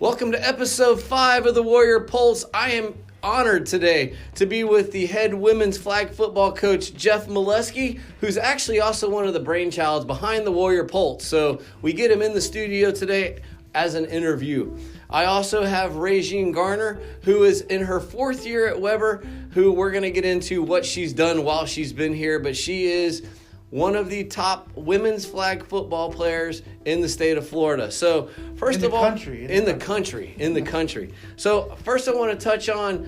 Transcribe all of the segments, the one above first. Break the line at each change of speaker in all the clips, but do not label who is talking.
Welcome to episode 5 of the Warrior Pulse. I am honored today to be with the head women's flag football coach, Jeff Melesky, who's actually also one of the brainchilds behind the Warrior Pulse. So we get him in the studio today as an interview. I also have RayGene Garner, who is in her 4th year at Weber, who we're going to get into what she's done while she's been here, but she is one of the top women's flag football players in the state of Florida. So first of all, in the country. So first I want to touch on,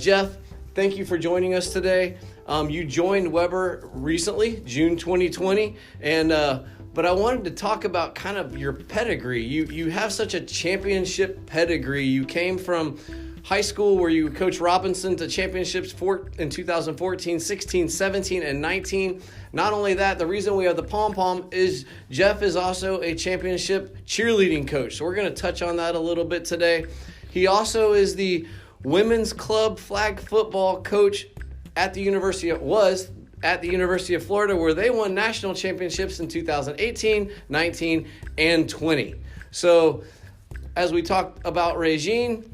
Jeff, thank you for joining us today. You joined Weber recently, June 2020, but I wanted to talk about kind of your pedigree. You have such a championship pedigree. You came from high school where you coached Robinson to championships in 2014, 16, 17, and 19. Not only that, the reason we have the pom-pom is Jeff is also a championship cheerleading coach. So we're going to touch on that a little bit today. He also is the women's club flag football coach at the University of Florida, where they won national championships in 2018, 19, and 20. So as we talked about RayGene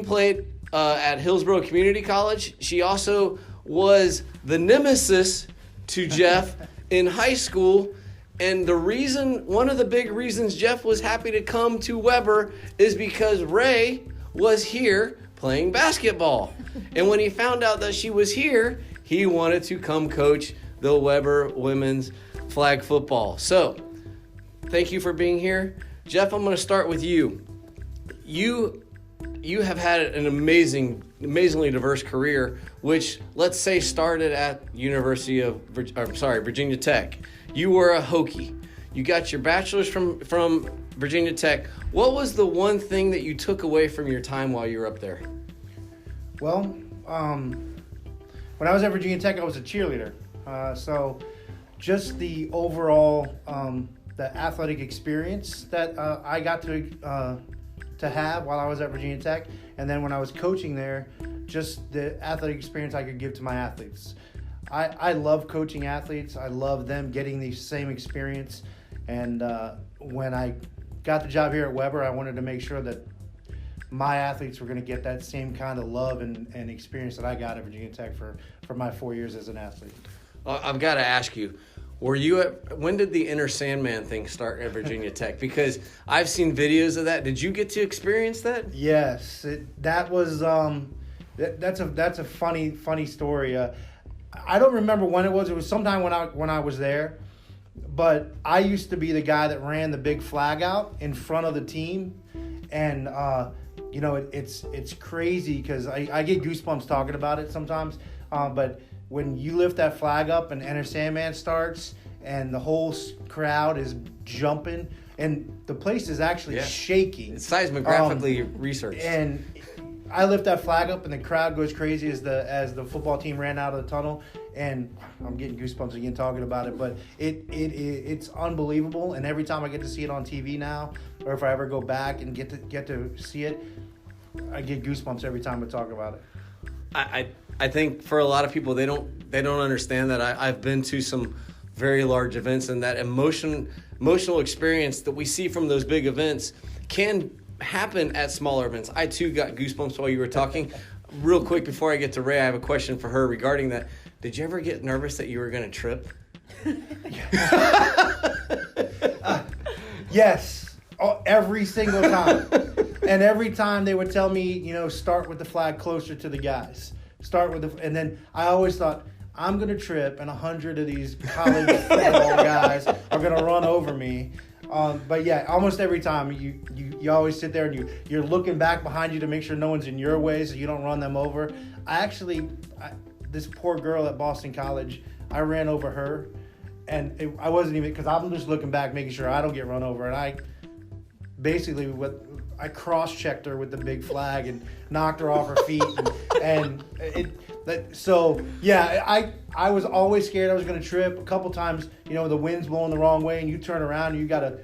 played at Hillsborough Community College. She also was the nemesis to Jeff in high school. And one of the big reasons Jeff was happy to come to Weber is because Ray was here playing basketball. And when he found out that she was here, he wanted to come coach the Weber women's flag football. So thank you for being here. Jeff, I'm going to start with you. You have had an amazingly diverse career, which let's say started at Virginia Tech. You were a Hokie. You got your bachelor's from Virginia Tech. What was the one thing that you took away from your time while you were up there?
Well, when I was at Virginia Tech, I was a cheerleader. So just the overall, the athletic experience that I got to have while I was at Virginia Tech, and then when I was coaching there, just the athletic experience I could give to my athletes. I love coaching athletes. I love them getting the same experience, and when I got the job here at Weber, I wanted to make sure that my athletes were going to get that same kind of love and experience that I got at Virginia Tech for my 4 years as an athlete.
I've got to ask you, when did the Inner Sandman thing start at Virginia Tech? Because I've seen videos of that. Did you get to experience that?
Yes, that's a funny story. I don't remember when it was. It was sometime when I was there. But I used to be the guy that ran the big flag out in front of the team, and it's crazy because I get goosebumps talking about it sometimes. But when you lift that flag up and Enter Sandman starts and the whole crowd is jumping and the place is actually shaking.
It's seismographically researched.
And I lift that flag up and the crowd goes crazy as the football team ran out of the tunnel. And I'm getting goosebumps again talking about it, but it's unbelievable. And every time I get to see it on TV now, or if I ever go back and get to see it, I get goosebumps every time I talk about it.
I think for a lot of people, they don't understand that I've been to some very large events, and that emotional experience that we see from those big events can happen at smaller events. I too got goosebumps while you were talking. Real quick before I get to Ray, I have a question for her regarding that. Did you ever get nervous that you were going to trip?
Yes, every single time. And every time they would tell me, start with the flag closer to the guys. And then I always thought, I'm going to trip, and 100 of these college football guys are going to run over me. But yeah, almost every time you always sit there and you're looking back behind you to make sure no one's in your way so you don't run them over. This poor girl at Boston College, I ran over her, and I wasn't even, because I'm just looking back making sure I don't get run over, and I cross-checked her with the big flag and knocked her off her feet. I was always scared I was going to trip. A couple times, the wind's blowing the wrong way and you turn around and you got a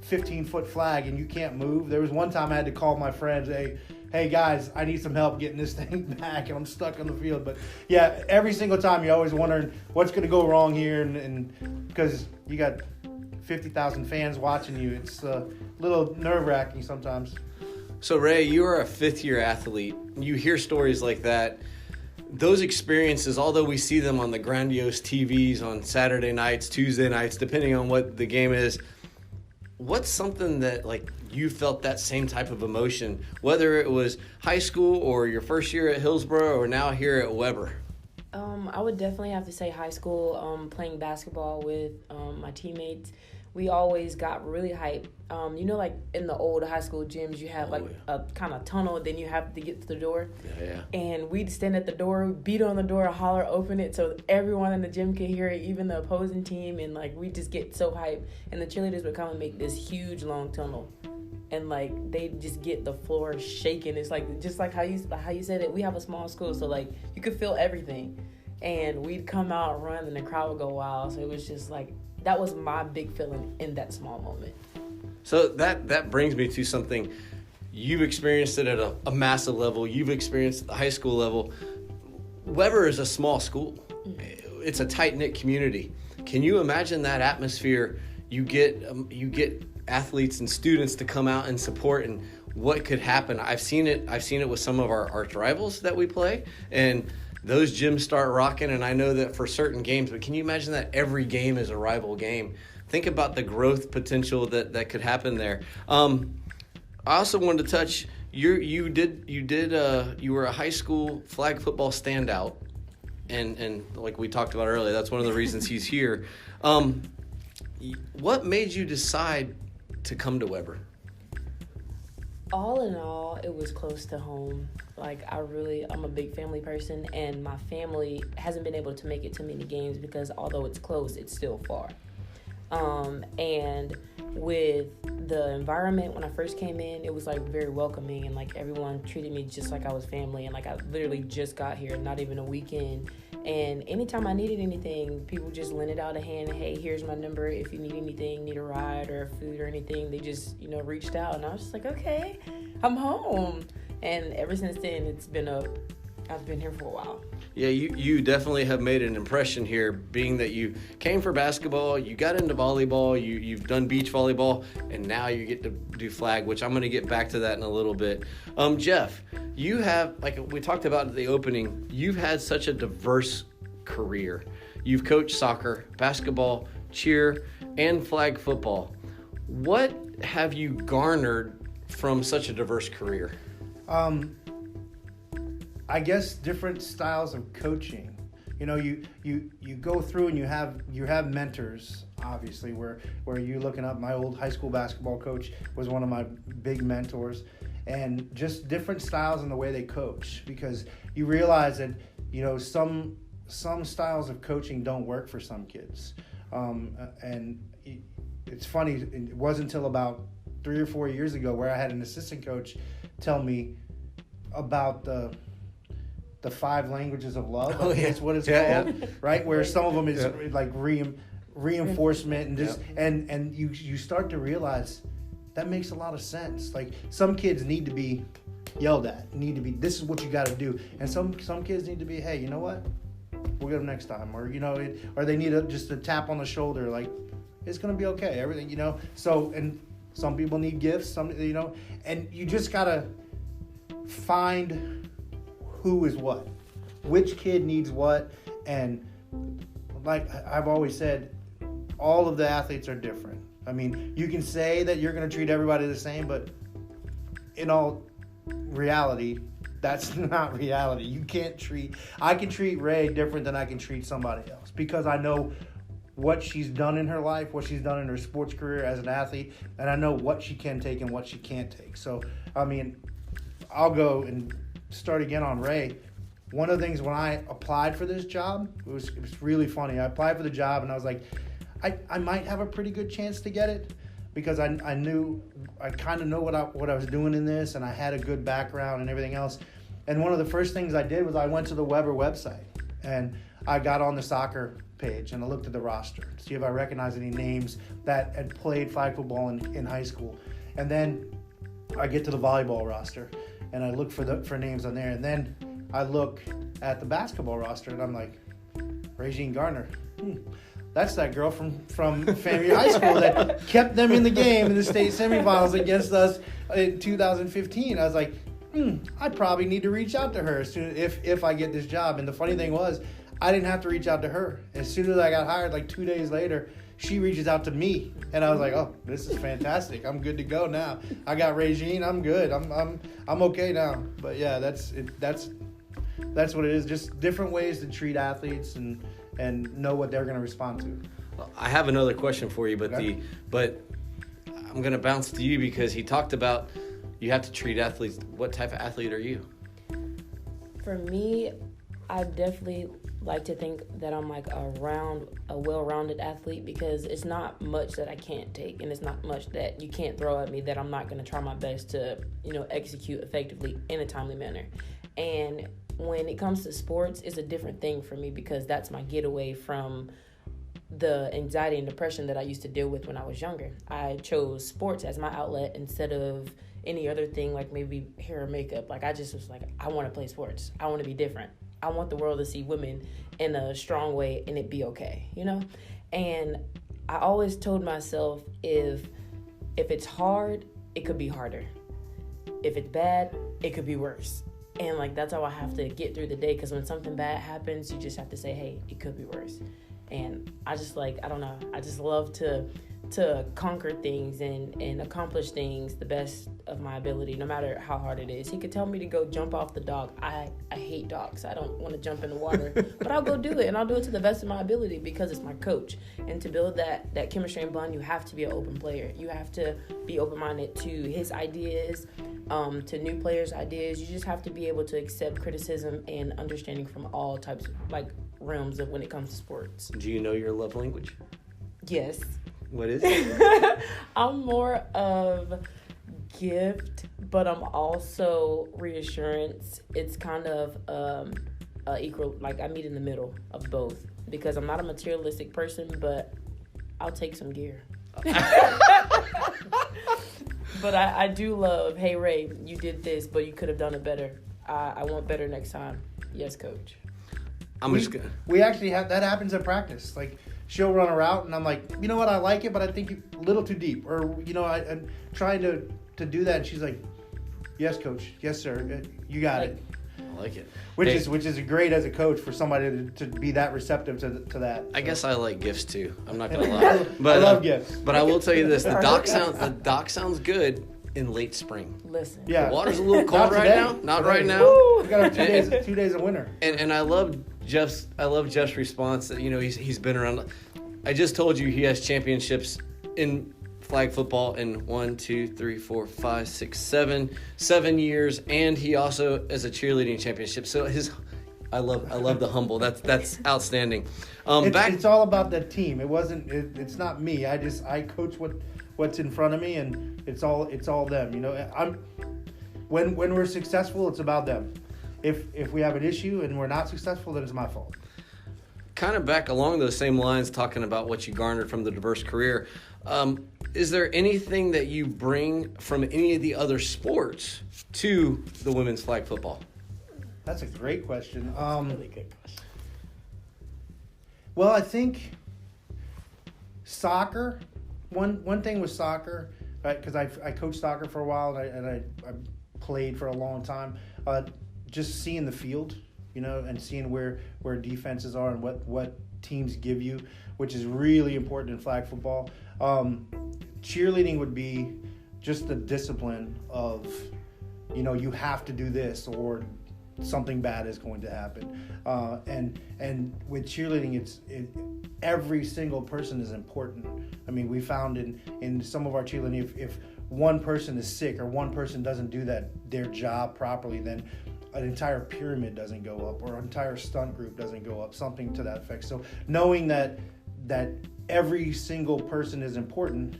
15-foot flag and you can't move. There was one time I had to call my friends, hey guys, I need some help getting this thing back and I'm stuck on the field. But yeah, every single time you're always wondering what's going to go wrong here, and because you got 50,000 fans watching you, it's a little nerve-wracking sometimes.
So, Ray, you are a fifth-year athlete. You hear stories like that. Those experiences, although we see them on the grandiose TVs on Saturday nights, Tuesday nights, depending on what the game is, what's something that, like, you felt that same type of emotion, whether it was high school or your first year at Hillsborough or now here at Weber?
I would definitely have to say high school, playing basketball with my teammates. We always got really hyped. Like in the old high school gyms, you have a kind of tunnel, then you have to get to the door.
Yeah.
And we'd stand at the door, beat on the door, holler, open it so everyone in the gym could hear it, even the opposing team. And like we just get so hyped. And the cheerleaders would come and make this huge long tunnel. And like they just get the floor shaking. It's like just like how you said it. We have a small school, so like you could feel everything. And we'd come out, run, and the crowd would go wild. So it was just like that was my big feeling in that small moment.
So that brings me to something. You've experienced it at a massive level. You've experienced at the high school level. Weber is a small school. Mm-hmm. It's a tight-knit community. Can you imagine that atmosphere? You get athletes and students to come out and support, and what could happen. I've seen it with some of our arch rivals that we play, and those gyms start rocking. And I know that for certain games, but can you imagine that every game is a rival game? Think about the growth potential that could happen there. I also wanted to touch you were a high school flag football standout, and like we talked about earlier, that's one of the reasons he's here. What made you decide to come to Weber?
All in all, it was close to home. Like I'm a big family person, and my family hasn't been able to make it to many games because although it's close, it's still far. And with the environment when I first came in, it was like very welcoming, and like everyone treated me just like I was family, and like I literally just got here, not even a weekend. And anytime I needed anything, people just lended out a hand. Hey, here's my number. If you need anything, need a ride or food or anything, they just, reached out. And I was just like, okay, I'm home. And ever since then, I've been here for a while.
Yeah, you definitely have made an impression here, being that you came for basketball, you got into volleyball, you've done beach volleyball, and now you get to do flag, which I'm going to get back to that in a little bit. Jeff, you have, like we talked about at the opening, you've had such a diverse career. You've coached soccer, basketball, cheer, and flag football. What have you garnered from such a diverse career?
I guess different styles of coaching. You go through and you have mentors, obviously, where you're looking up. My old high school basketball coach was one of my big mentors, and just different styles in the way they coach, because you realize that some styles of coaching don't work for some kids, and it's funny. It wasn't until about 3 or 4 years ago where I had an assistant coach tell me about the 5 languages of love. I think that's what it's called, right? Where some of them is like reinforcement and just and you start to realize that makes a lot of sense. Like some kids need to be yelled at, this is what you got to do, and some kids need to be, hey, you know what? We'll get them next time, or or they need just a tap on the shoulder, like it's gonna be okay, everything, So and some people need gifts, and you just gotta find who is what, which kid needs what, and like I've always said, all of the athletes are different. I mean, you can say that you're going to treat everybody the same, but in all reality, that's not reality. I can treat Ray different than I can treat somebody else, because I know what she's done in her life, what she's done in her sports career as an athlete, and I know what she can take and what she can't take. So, I mean, I'll go and start again on Ray. One of the things when I applied for this job, it was really funny. I applied for the job and I was like, I might have a pretty good chance to get it, because I knew I kind of know what I was doing in this, and I had a good background and everything else. And one of the first things I did was I went to the Weber website and I got on the soccer page and I looked at the roster to see if I recognized any names that had played flag football in high school. And then I get to the volleyball roster and I look for names on there, and then I look at the basketball roster and I'm like, RayGene Garner. That's that girl from FAMU High School that kept them in the game in the state semifinals against us in 2015. I was like, I probably need to reach out to her as soon if I get this job. And the funny thing was, I didn't have to reach out to her. As soon as I got hired, like 2 days later, she reaches out to me, and I was like, "Oh, this is fantastic! I'm good to go now. I got RayGene. I'm good. I'm okay now." But yeah, that's what it is. Just different ways to treat athletes and know what they're going to respond to.
Well, I have another question for you, but I'm going to bounce to you because he talked about you have to treat athletes. What type of athlete are you?
For me, I definitely like to think that I'm like a well-rounded athlete, because it's not much that I can't take, and it's not much that you can't throw at me that I'm not going to try my best to, execute effectively in a timely manner. And when it comes to sports, it's a different thing for me, because that's my getaway from the anxiety and depression that I used to deal with when I was younger. I chose sports as my outlet instead of any other thing, like maybe hair or makeup. Like, I just was like, I want to play sports. I want to be different. I want the world to see women in a strong way and it be okay, And I always told myself, if it's hard, it could be harder. If it's bad, it could be worse. And like, that's how I have to get through the day, because when something bad happens, you just have to say, hey, it could be worse. And I just I don't know, I just love to conquer things and accomplish things the best of my ability, no matter how hard it is. He could tell me to go jump off the dock. I hate docks. I don't want to jump in the water, but I'll go do it, and I'll do it to the best of my ability because it's my coach. And to build that chemistry and bond, you have to be an open player. You have to be open-minded to his ideas, to new players' ideas. You just have to be able to accept criticism and understanding from all types of realms of when it comes to sports.
Do you know your love language?
Yes.
What is it?
I'm more of gift, but I'm also reassurance. It's kind of equal, I meet in the middle of both, because I'm not a materialistic person, but I'll take some gear. But I do love, hey, Ray, you did this, but you could have done it better. I want better next time. Yes, coach.
We actually have that happens at practice. Like, she'll run a route, and I'm like, you know what, I like it, but I think you're a little too deep. Or, I'm trying to do that, and she's like, yes, coach, yes, sir, you got it.
I like it.
Which is great as a coach for somebody to be that receptive to that.
I guess I like gifts too. I'm not gonna lie.
But, I love gifts.
But I will tell you this: the dock sounds good in late spring.
Listen.
Yeah.
The water's a little cold right now. Not right now.
We got 2 days of winter.
And I love Jeff's response that he's been around. I just told you he has championships in flag football in 7 years, and he also has a cheerleading championship. So I love the humble. That's outstanding.
It's all about the team. It's not me. I coach what's in front of me, and it's all them. When we're successful, it's about them. If we have an issue and we're not successful, then it's my fault.
Kind of back along those same lines, talking about what you garnered from the diverse career. Is there anything that you bring from any of the other sports to the women's flag football?
That's a great question.
Really good question.
Well, I think soccer. One thing with soccer, right? Because I coached soccer for a while, and I played for a long time. Just seeing the field, and seeing where defenses are and what teams give you, which is really important in flag football. Cheerleading would be just the discipline of, you have to do this or something bad is going to happen. And with cheerleading, every single person is important. I mean, we found in some of our cheerleading, if one person is sick or one person doesn't do their job properly, then an entire pyramid doesn't go up, or an entire stunt group doesn't go up, something to that effect. So knowing that every single person is important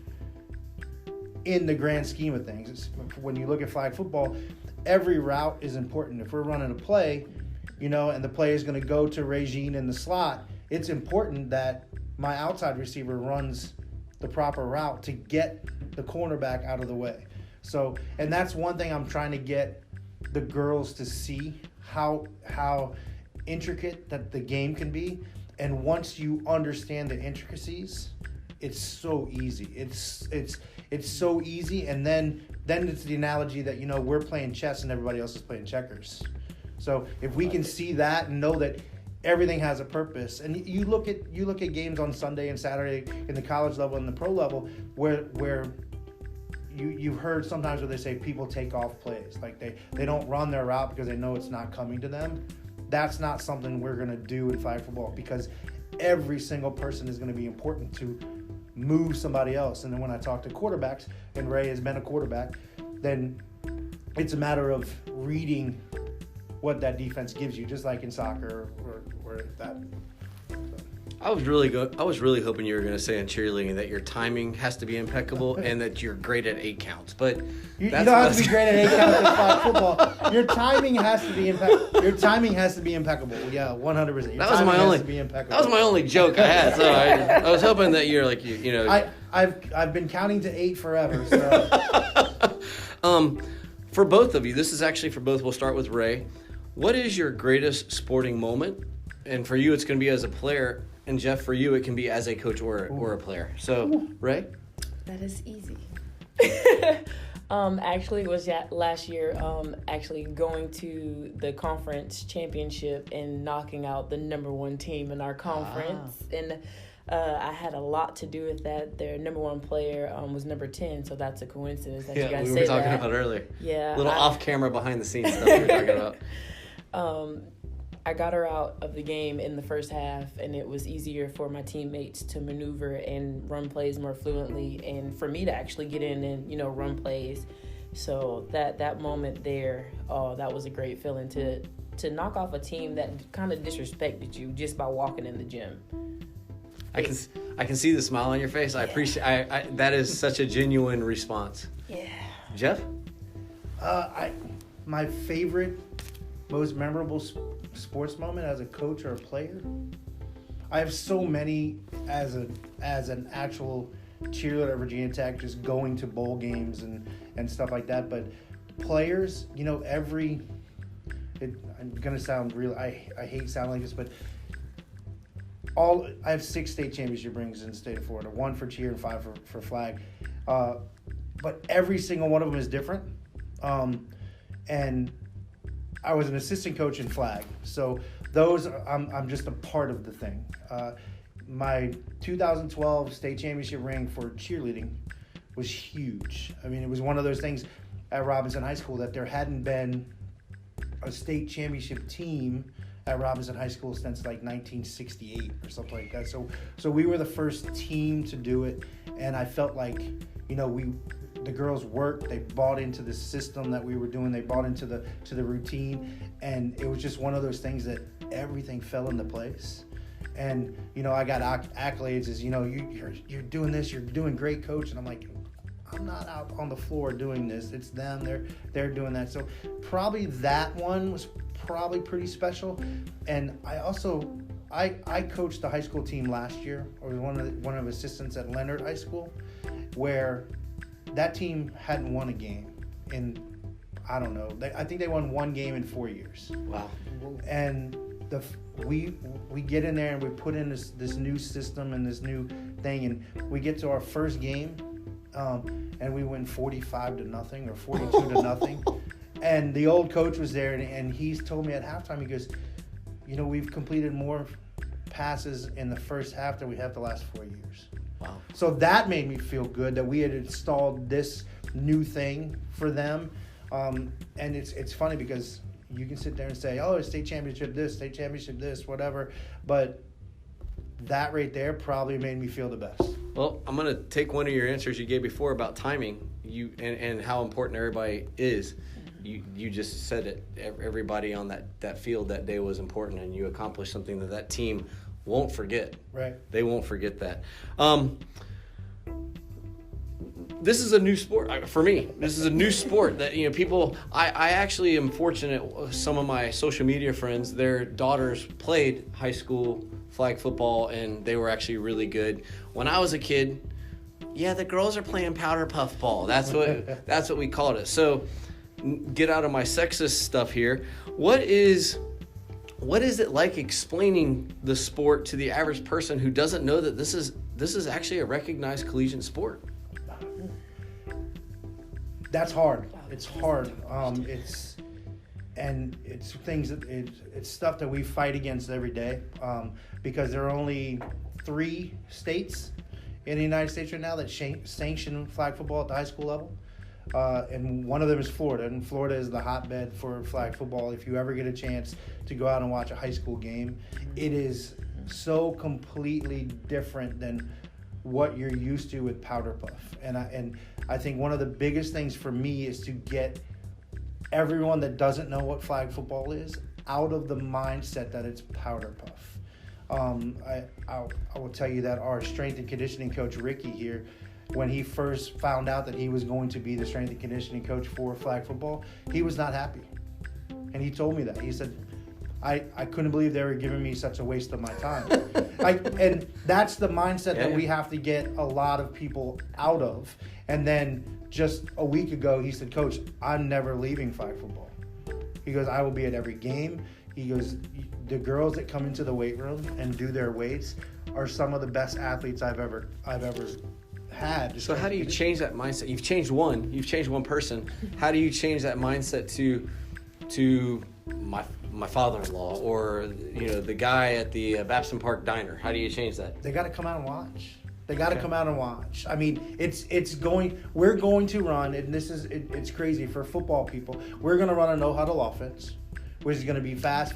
in the grand scheme of things. When you look at flag football, every route is important. If we're running a play, and the play is going to go to RayGene in the slot, it's important that my outside receiver runs the proper route to get the cornerback out of the way. So, and that's one thing I'm trying to get the girls to see, how intricate that the game can be. And once you understand the intricacies, it's so easy. It's so easy, and then it's the analogy that, we're playing chess and everybody else is playing checkers. So if we can see that and know that everything has a purpose, and you look at games on Sunday and Saturday in the college level and the pro level where you've heard sometimes where they say people take off plays, like they don't run their route because they know it's not coming to them. That's not something we're going to do in flag football, because every single person is going to be important to move somebody else. And then when I talk to quarterbacks, and Ray has been a quarterback, then it's a matter of reading what that defense gives you, just like in soccer or that.
I was really hoping you were going to say in cheerleading that your timing has to be impeccable and that you're great at 8 counts. But
you don't have to be great at 8 counts in flag football. Your timing has to be impeccable. Yeah, 100%.
That was my only joke I had. So I was hoping that you're like you know.
I've been counting to 8 forever. So.
For both of you, this is actually for both. We'll start with Ray. What is your greatest sporting moment? And for you, it's going to be as a player. And Jeff, for you, it can be as a coach or a player. So, Ray?
That is easy. Actually, it was last year, actually going to the conference championship and knocking out the number 1 team in our conference. And I had a lot to do with that. Their number 1 player was number 10, so that's a coincidence that you guys say that.
Yeah, we were talking about earlier.
Yeah.
Little off-camera, behind-the-scenes stuff we were talking about.
I got her out of the game in the first half, and it was easier for my teammates to maneuver and run plays more fluently, and for me to actually get in and, run plays. So that moment there, that was a great feeling to knock off a team that kind of disrespected you just by walking in the gym.
I can see the smile on your face. I appreciate that is such a genuine response.
Yeah.
Jeff?
My favorite, most memorable sports moment as a coach or a player, I have so many as an actual cheerleader at Virginia Tech, just going to bowl games and stuff like that. But players, I'm gonna sound real. I hate sounding like this, but I have 6 state championship rings in the state of Florida, 1 for cheer and 5 for flag. But every single one of them is different. And I was an assistant coach in flag, so those I'm just a part of the thing. My 2012 state championship ring for cheerleading was huge. I mean, it was one of those things at Robinson High School that there hadn't been a state championship team at Robinson High School since like 1968 or something like that. So we were the first team to do it, and I felt like, the girls worked. They bought into the system that we were doing. They bought into the routine, and it was just one of those things that everything fell into place. And I got accolades as you're doing this. You're doing great, coach. And I'm like, I'm not out on the floor doing this. It's them. They're doing that. So probably that one was probably pretty special. And I also I coached the high school team last year. I was one of assistants at Leonard High School, where that team hadn't won a game in, I don't know, I think they won 1 game in 4 years.
Wow.
And we get in there and we put in this new system and this new thing, and we get to our first game, and we win 45-0 or 42-0. And the old coach was there, and he's told me at halftime, he goes, we've completed more passes in the first half than we have the last 4 years.
Wow.
So that made me feel good that we had installed this new thing for them. And it's funny because you can sit there and say, oh, state championship this, whatever. But that right there probably made me feel the best.
Well, I'm going to take one of your answers you gave before about timing and how important everybody is. You just said it. Everybody on that field that day was important, and you accomplished something that team won't forget.
Right.
They won't forget that. This is a new sport for me. This is a new sport that people. I actually am fortunate. Some of my social media friends, their daughters played high school flag football, and they were actually really good. When I was a kid, the girls are playing powder puff ball. That's what we called it. So, get out of my sexist stuff here. What is it like explaining the sport to the average person who doesn't know that this this is actually a recognized collegiate sport.
That's hard. It's hard. It's things that it's stuff that we fight against every day, because there are only 3 states in the United States right now that sanction flag football at the high school level. And one of them is Florida, and Florida is the hotbed for flag football. If you ever get a chance to go out and watch a high school game, it is so completely different than what you're used to with powder puff. And I think one of the biggest things for me is to get everyone that doesn't know what flag football is out of the mindset that it's powder puff. I will tell you that our strength and conditioning coach, Ricky, here, when he first found out that he was going to be the strength and conditioning coach for flag football, he was not happy. And he told me that. He said, I couldn't believe they were giving me such a waste of my time. And that's the mindset that we have to get a lot of people out of. And then just a week ago, he said, Coach, I'm never leaving flag football. He goes, I will be at every game. He goes, the girls that come into the weight room and do their weights are some of the best athletes I've ever had.
So how do you change that mindset? You've changed one person. How do you change that mindset to my father-in-law, or the guy at the Babson Park Diner? How do you change that?
They got to come out and watch. They got to come out and watch. I mean, we're going to run, and it's crazy for football people. We're going to run a no-huddle offense, which is going to be fast.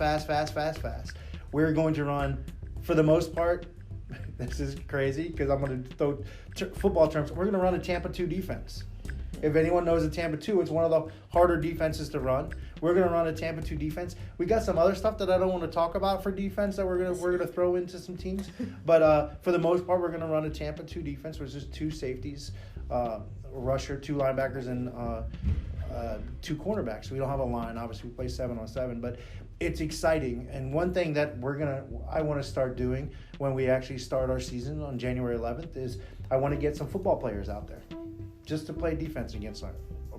We're going to run, for the most part, this is crazy because I'm going to throw football terms. We're going to run a Tampa 2 defense. If anyone knows a Tampa 2, it's one of the harder defenses to run. We're going to run a Tampa 2 defense. We got some other stuff that I don't want to talk about for defense that we're going to throw into some teams. But for the most part, we're going to run a Tampa 2 defense, which is 2 safeties, a rusher, 2 linebackers, and 2 cornerbacks. We don't have a line. Obviously, we play 7-on-7, but it's exciting. And one thing that I want to start doing when we actually start our season on January 11th is I want to get some football players out there just to play defense against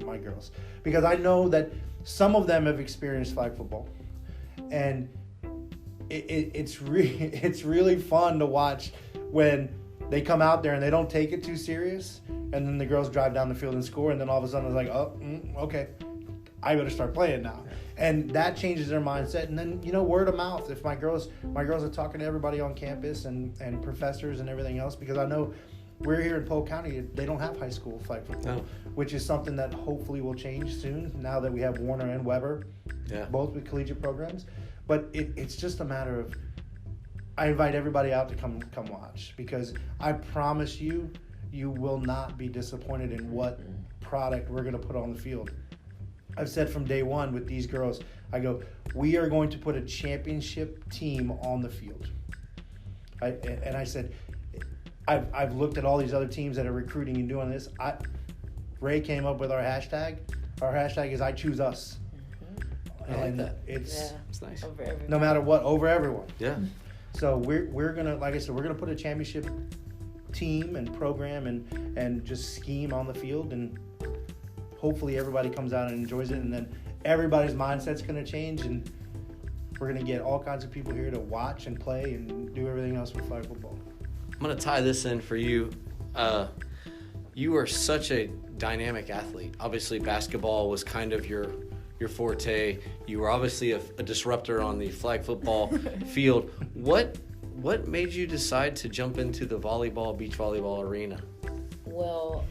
my girls, because I know that some of them have experienced flag football, and it's really fun to watch when they come out there and they don't take it too serious, and then the girls drive down the field and score, and then all of a sudden it's like, okay, I better start playing now. And that changes their mindset. And then, word of mouth. If my girls are talking to everybody on campus and professors and everything else, because I know we're here in Polk County, they don't have high school flag football, which is something that hopefully will change soon now that we have Warner and Weber, both with collegiate programs. But it's just a matter of, I invite everybody out to come watch, because I promise you will not be disappointed in what product we're going to put on the field. I've said from day one with these girls, I go, we are going to put a championship team on the field. I said, I've looked at all these other teams that are recruiting and doing this. Ray came up with our hashtag. Our hashtag is I choose us.
I like that.
It's
nice.
No matter what, over everyone.
Yeah.
So we're gonna, like I said, we're gonna put a championship team and program and just scheme on the field, and hopefully everybody comes out and enjoys it, and then everybody's mindset's gonna change, and we're gonna get all kinds of people here to watch and play and do everything else with flag football.
I'm going to tie this in for you. You are such a dynamic athlete. Obviously, basketball was kind of your forte. You were obviously a disruptor on the flag football field. What made you decide to jump into the beach volleyball arena?
Well,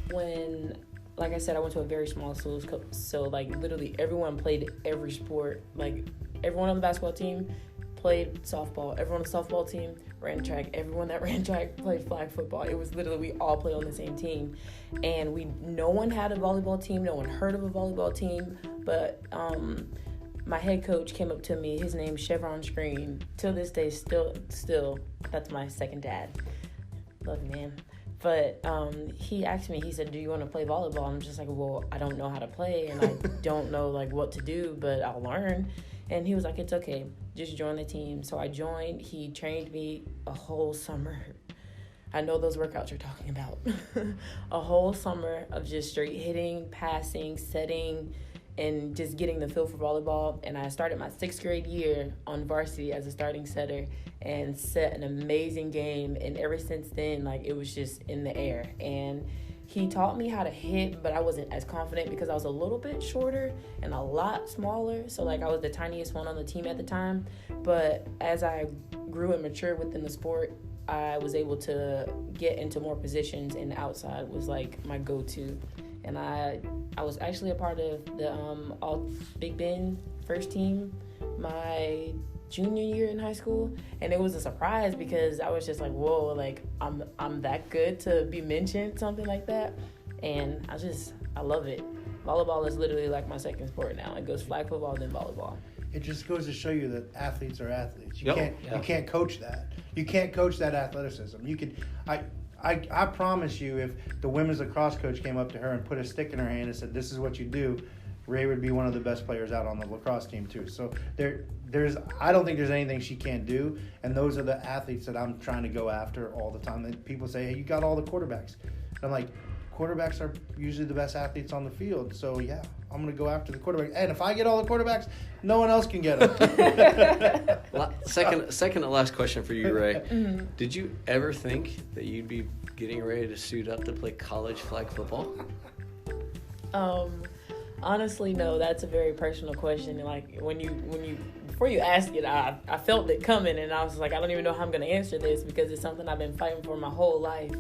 like I said, I went to a very small school, so literally everyone played every sport. Like everyone on the basketball team played softball. Everyone on the softball team ran track. Everyone that ran track played flag football. It was literally, we all played on the same team. And no one had a volleyball team. No one heard of a volleyball team. But my head coach came up to me. His name's Chevron Screen. Till this day, still, that's my second dad. Love you, man. But he asked me, he said, do you want to play volleyball? I'm just like, well, I don't know how to play, and I don't know what to do, but I'll learn. And he was like, it's okay, just join the team. So I joined. He trained me a whole summer. I know those workouts you're talking about. A whole summer of just straight hitting, passing, setting, and just getting the feel for volleyball. And I started my 6th grade year on varsity as a starting setter and set an amazing game. And ever since then, like, it was just in the air. And he taught me how to hit, but I wasn't as confident because I was a little bit shorter and a lot smaller. So, like, I was the tiniest one on the team at the time. But as I grew and matured within the sport, I was able to get into more positions, and outside was, like, my go-to. And I was actually a part of the All Big Bend first team my junior year in high school, and it was a surprise because I was just like, whoa, like I'm that good to be mentioned, something like that. And I love it. Volleyball is literally like my second sport now. It goes flag football, then volleyball.
It just goes to show you that athletes are athletes.
You
can't coach that. You can't coach that athleticism. You could I promise you, if the women's lacrosse coach came up to her and put a stick in her hand and said, "This is what you do," Ray would be one of the best players out on the lacrosse team too. So I don't think there's anything she can't do, and those are the athletes that I'm trying to go after all the time. That people say, "Hey, you got all the quarterbacks," and I'm like, quarterbacks are usually the best athletes on the field. So yeah, I'm gonna go after the quarterback. And if I get all the quarterbacks, no one else can get them.
Second to last question for you, Ray. Mm-hmm. Did you ever think that you'd be getting ready to suit up to play college flag football?
Honestly, no. That's a very personal question. And like when you before you ask it, I felt it coming, and I was like, I don't even know how I'm gonna answer this because it's something I've been fighting for my whole life.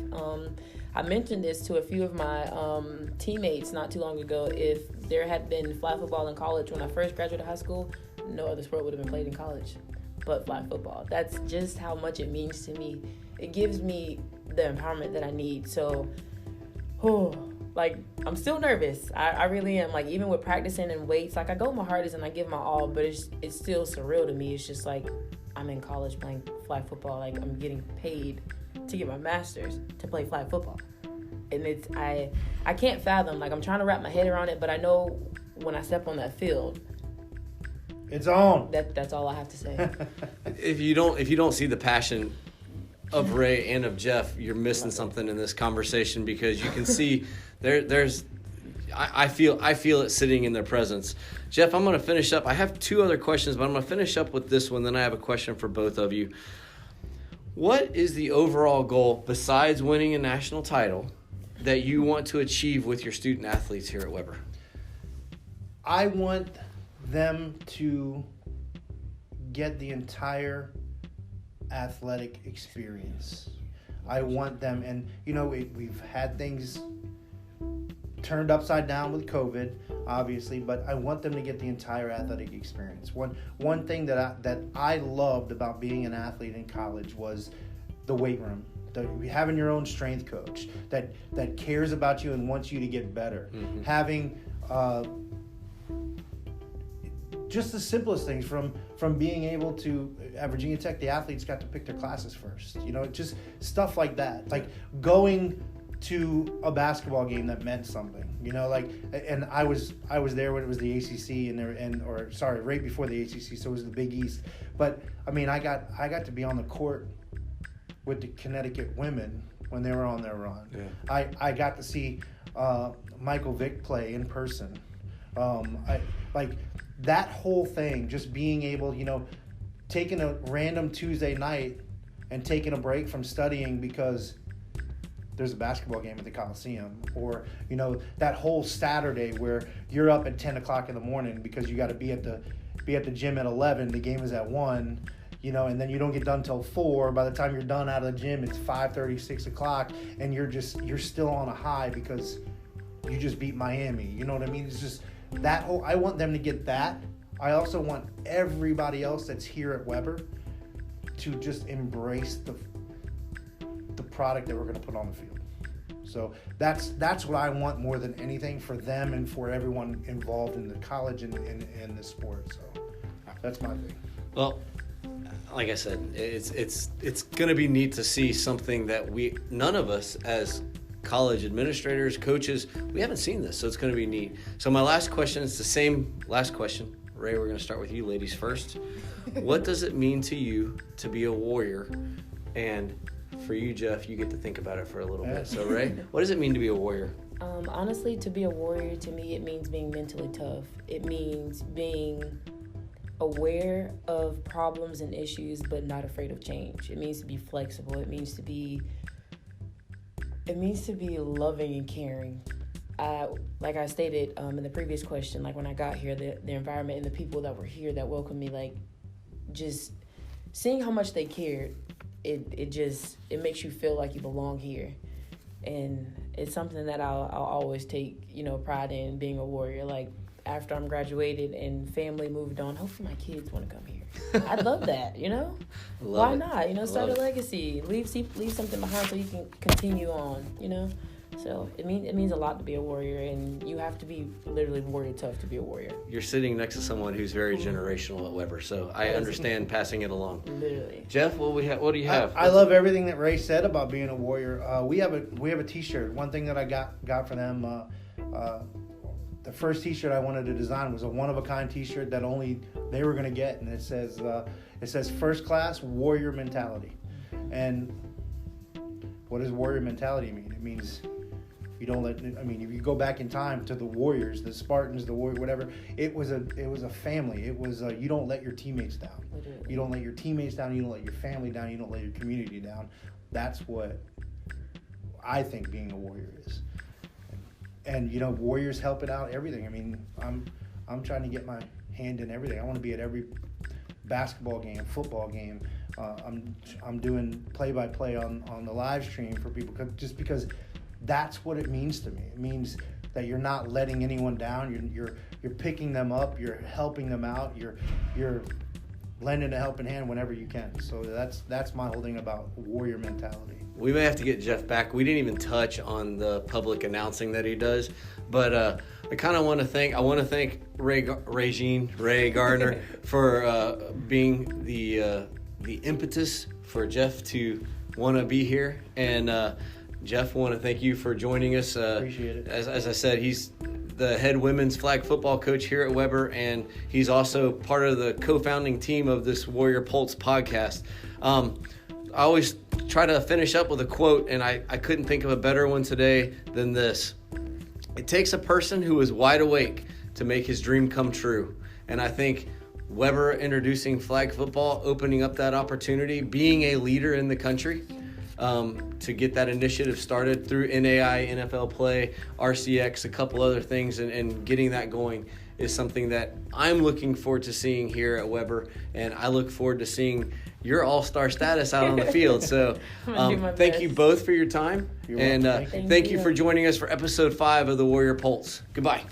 I mentioned this to a few of my teammates not too long ago. If there had been flag football in college when I first graduated high school, no other sport would have been played in college but flag football. That's just how much it means to me. It gives me the empowerment that I need. So, like, I'm still nervous. I really am. Like, even with practicing and weights, like, I go my hardest and I give my all, but it's still surreal to me. It's just like I'm in college playing flag football. Like, I'm getting paid to get my master's to play flag football. And it's I can't fathom. Like, I'm trying to wrap my head around it, but I know when I step on that field,
it's on.
That's all I have to say.
If you don't see the passion of Ray and of Jeff, you're missing something in this conversation, because you can see there's I feel it sitting in their presence. Jeff, I'm going to finish up. I have two other questions, but I'm going to finish up with this one. Then I have a question for both of you. What is the overall goal, besides winning a national title, that you want to achieve with your student athletes here at Weber?
I want them to get the entire athletic experience. I want them, and we've had things turned upside down with COVID, obviously, but I want them to get the entire athletic experience. One thing that I loved about being an athlete in college was the weight room. Having your own strength coach that cares about you and wants you to get better. Mm-hmm. Having just the simplest things, from being able to, at Virginia Tech, the athletes got to pick their classes first. Just stuff like that. Like going to a basketball game that meant something. And I was there when it was the ACC right before the ACC, so it was the Big East. But I mean, I got to be on the court with the Connecticut women when they were on their run. Yeah. I got to see Michael Vick play in person. That whole thing, just being able, taking a random Tuesday night and taking a break from studying because there's a basketball game at the Coliseum, or, that whole Saturday where you're up at 10 o'clock in the morning because you got to be at the gym at 11, the game is at 1, and then you don't get done till 4. By the time you're done out of the gym, it's 5:30, 6 o'clock, and you're still on a high because you just beat Miami. You know what I mean? It's just that whole, I want them to get that. I also want everybody else that's here at Weber to just embrace the product that we're going to put on the field. So that's what I want more than anything for them and for everyone involved in the college and the sport. So that's my thing.
Well, like I said, it's going to be neat to see something that none of us as college administrators, coaches, we haven't seen this, so it's going to be neat. So my last question is the same last question. Ray, we're going to start with you ladies first. What does it mean to you to be a Warrior? And for you, Jeff, you get to think about it for a little bit. So Ray, what does it mean to be a Warrior?
Honestly, to be a warrior, to me, it means being mentally tough. It means being aware of problems and issues, but not afraid of change. It means to be flexible. It means to be loving and caring. Like I stated in the previous question, like when I got here, the environment and the people that were here that welcomed me, like just seeing how much they cared, it makes you feel like you belong here. And it's something that I'll always take, pride in, being a warrior. Like after I'm graduated and family moved on, hopefully my kids want to come here. I'd love that, Why not? Start a legacy, leave something behind so you can continue on, So it means a lot to be a warrior, and you have to be literally warrior tough to be a warrior.
You're sitting next to someone who's very generational at Weber, so I understand passing it along.
Literally.
Jeff, what do you have?
I love everything that Ray said about being a warrior. We have a T-shirt. One thing that I got for them, the first T-shirt I wanted to design was a one-of-a-kind T-shirt that only they were going to get, and it says first class warrior mentality. And what does warrior mentality mean? It means you don't let. If you go back in time to the warriors, the Spartans, the warrior, whatever, it was a family. It was you don't let your teammates down. You don't let your teammates down. You don't let your family down. You don't let your community down. That's what I think being a warrior is. And warriors help it out everything. I'm trying to get my hand in everything. I want to be at every basketball game, football game. I'm doing play-by-play on the live stream for people, just because that's what it means to me. It means that you're not letting anyone down. You're picking them up. You're helping them out. You're lending a helping hand whenever you can. So that's my whole thing about warrior mentality.
We may have to get Jeff back. We didn't even touch on the public announcing that he does, but I kind of want to thank RayGene, Ray Garner, for being the impetus for Jeff to want to be here. And Jeff, I want to thank you for joining us.
Appreciate it.
As I said, he's the head women's flag football coach here at Weber, and he's also part of the co-founding team of this Warrior Pulse podcast. I always try to finish up with a quote, and I couldn't think of a better one today than this. It takes a person who is wide awake to make his dream come true. And I think Weber introducing flag football, opening up that opportunity, being a leader in the country, to get that initiative started through NAI, NFL Play, RCX, a couple other things, and getting that going is something that I'm looking forward to seeing here at Weber, and I look forward to seeing your all-star status out on the field. So thank you both for your time, and thank you for joining us for episode 5 of the Warrior Pulse. Goodbye.